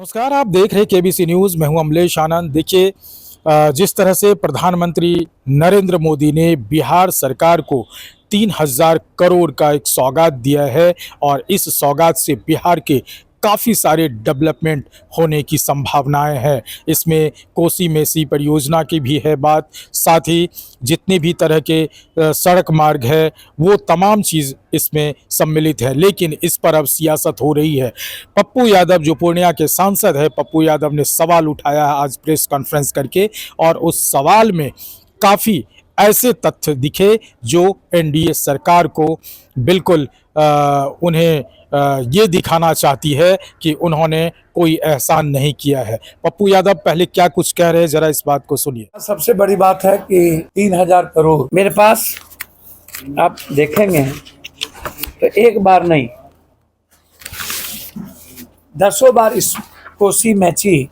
नमस्कार, आप देख रहे हैं केबीसी न्यूज़। मैं हूं अमलेश आनंद। देखिए, जिस तरह से प्रधानमंत्री नरेंद्र मोदी ने बिहार सरकार को 3,000 करोड़ का एक सौगात दिया है और इस सौगात से बिहार के काफ़ी सारे डेवलपमेंट होने की संभावनाएं हैं। इसमें कोसी मेसी परियोजना की भी है बात, साथ ही जितने भी तरह के सड़क मार्ग है वो तमाम चीज़ इसमें सम्मिलित है। लेकिन इस पर अब सियासत हो रही है। पप्पू यादव जो पूर्णिया के सांसद है, पप्पू यादव ने सवाल उठाया है आज प्रेस कॉन्फ्रेंस करके, और उस सवाल में काफ़ी ऐसे तथ्य दिखे जो एनडीए सरकार को बिल्कुल उन्हें ये दिखाना चाहती है कि उन्होंने कोई एहसान नहीं किया है। पप्पू यादव पहले क्या कुछ कह रहे हैं, जरा इस बात को सुनिए। सबसे बड़ी बात है कि 3,000 करोड़ मेरे पास आप देखेंगे तो एक बार नहीं, दसों बार इस कोसी मैची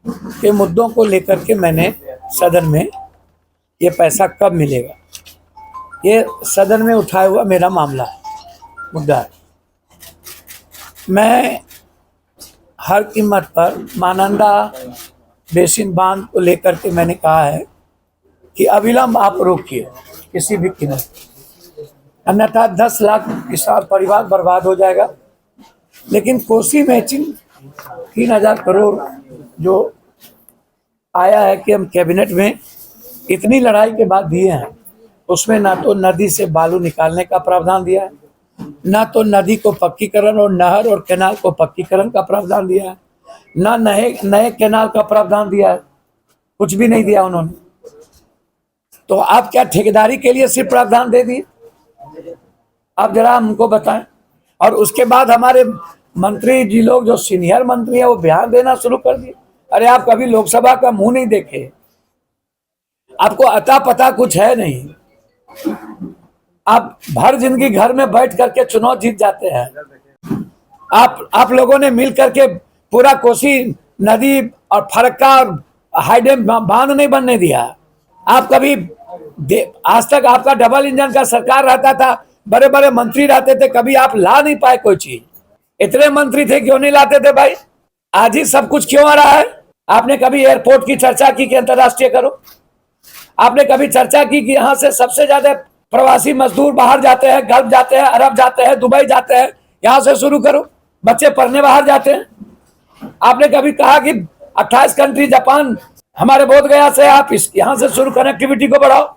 के मुद्दों को लेकर के मैंने सदन में ये पैसा कब मिलेगा, ये सदन में उठाया हुआ मेरा मामला है, मुद्दा है। मैं हर कीमत पर महानंदा बेसिन बांध को लेकर के मैंने कहा है कि अविलंब आप रोकिए किसी भी कीमत, अन्यथा 10 लाख किसान परिवार बर्बाद हो जाएगा। लेकिन कोसी मैचिंग 3,000 करोड़ जो आया है कि हम कैबिनेट में इतनी लड़ाई के बाद दिए हैं, उसमें ना तो नदी से बालू निकालने का प्रावधान दिया है, ना तो नदी को पक्कीकरण और नहर और कैनाल को पक्कीकरण का प्रावधान दिया है, ना नए कैनाल का प्रावधान दिया है, कुछ भी नहीं दिया उन्होंने। तो आप क्या ठेकेदारी के लिए सिर्फ प्रावधान दे दिए? आप जरा हमको बताएं। और उसके बाद हमारे मंत्री जी लोग जो सीनियर मंत्री है वो बयान देना शुरू कर दिए। अरे आप कभी लोकसभा का मुंह नहीं देखे, आपको अता पता कुछ है नहीं। आप भर जिंदगी घर में बैठ करके चुनाव जीत जाते हैं। आप लोगों ने मिल करके पूरा कोसी नदी और फरक्का और हाईडैम बांध नहीं बनने दिया। आप कभी आज तक आपका डबल इंजन का सरकार रहता था, बड़े बड़े मंत्री रहते थे, कभी आप ला नहीं पाए कोई चीज। इतने मंत्री थे, क्यों नहीं लाते थे भाई? आज ही सब कुछ क्यों आ रहा है? आपने कभी एयरपोर्ट की चर्चा की कि अंतरराष्ट्रीय करो? आपने कभी चर्चा की कि यहाँ से सबसे ज्यादा प्रवासी मजदूर बाहर जाते हैं, गल्फ जाते हैं, अरब जाते हैं, दुबई जाते हैं, यहाँ से शुरू करो। बच्चे पढ़ने बाहर जाते हैं। आपने कभी कहा कि 28 कंट्री जापान हमारे बोध गया से आप यहाँ से शुरू कनेक्टिविटी को बढ़ाओ?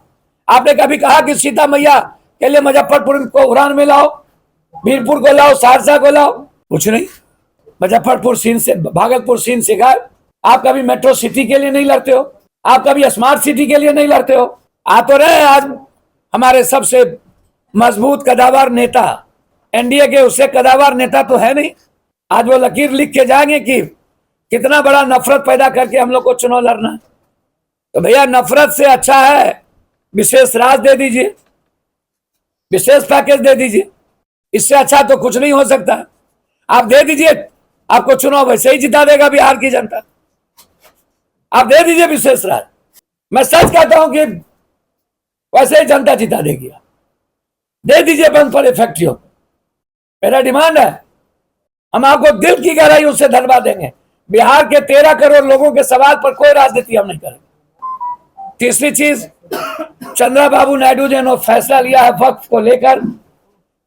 आपने कभी कहा कि सीता मैया के लिए मुजफ्फरपुर को उड़ान में लाओ, मीरपुर को लाओ, सहरसा को लाओ? कुछ नहीं। मुजफ्फरपुर सीन से, भागलपुर सीन से गायब। आप कभी मेट्रो सिटी के लिए नहीं लड़ते हो, आप कभी स्मार्ट सिटी के लिए नहीं लड़ते हो। आ तो रहे आज हमारे सबसे मजबूत कदावर नेता एनडीए के, उससे कदावर नेता तो है नहीं। आज वो लकीर लिख के जाएंगे कि कितना बड़ा नफरत पैदा करके हम लोग को चुनाव लड़ना है। तो भैया नफरत से अच्छा है विशेष राज दे दीजिए, विशेष पैकेज दे दीजिए। इससे अच्छा तो कुछ नहीं हो सकता। आप दे दीजिए, आपको चुनाव वैसे ही जिता देगा बिहार की जनता। आप दे दीजिए विशेष राज, मैं सच कहता हूं कि वैसे ही जनता जिता देगी। दे दीजिए बंद पर फैक्ट्रियों। मेरा डिमांड है, हम आपको दिल की गहराइयों से धन्यवाद देंगे। बिहार के 13 करोड़ लोगों के सवाल पर कोई राजनीति हम नहीं करेंगे। तीसरी चीज, चंद्रबाबू नायडू जी ने फैसला लिया है वक्फ को लेकर।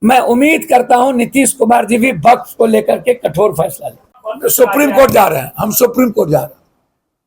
मैं उम्मीद करता हूं नीतीश कुमार जी भी वक्फ को लेकर के कठोर फैसला लें। सुप्रीम कोर्ट जा रहे हैं, हम सुप्रीम कोर्ट जा रहे हैं,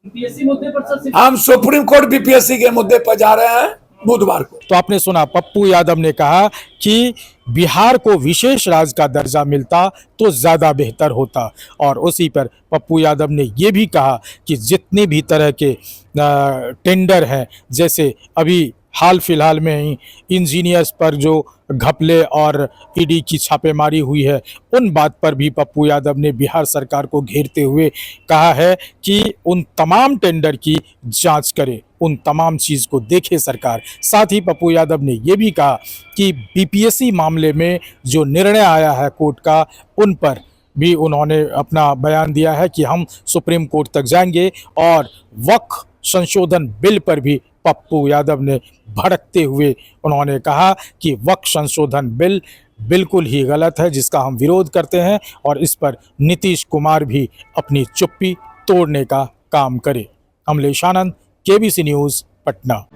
बीपीएससी मुद्दे पर, हम सुप्रीम कोर्ट बीपीएससी के मुद्दे पर जा रहे हैं बुधवार को। तो आपने सुना, पप्पू यादव ने कहा कि बिहार को विशेष राज्य का दर्जा मिलता तो ज़्यादा बेहतर होता। और उसी पर पप्पू यादव ने ये भी कहा कि जितने भी तरह के टेंडर हैं, जैसे अभी हाल फिलहाल में ही इंजीनियर्स पर जो घपले और ईडी की छापेमारी हुई है, उन बात पर भी पप्पू यादव ने बिहार सरकार को घेरते हुए कहा है कि उन तमाम टेंडर की जांच करे, उन तमाम चीज़ को देखे सरकार। साथ ही पप्पू यादव ने ये भी कहा कि बीपीएससी मामले में जो निर्णय आया है कोर्ट का, उन पर भी उन्होंने अपना बयान दिया है कि हम सुप्रीम कोर्ट तक जाएंगे। और वक्फ संशोधन बिल पर भी पप्पू यादव ने भड़कते हुए उन्होंने कहा कि वक्फ संशोधन बिल बिल्कुल ही गलत है, जिसका हम विरोध करते हैं और इस पर नीतीश कुमार भी अपनी चुप्पी तोड़ने का काम करे। अमलेश आनंद, केबीसी न्यूज़, पटना।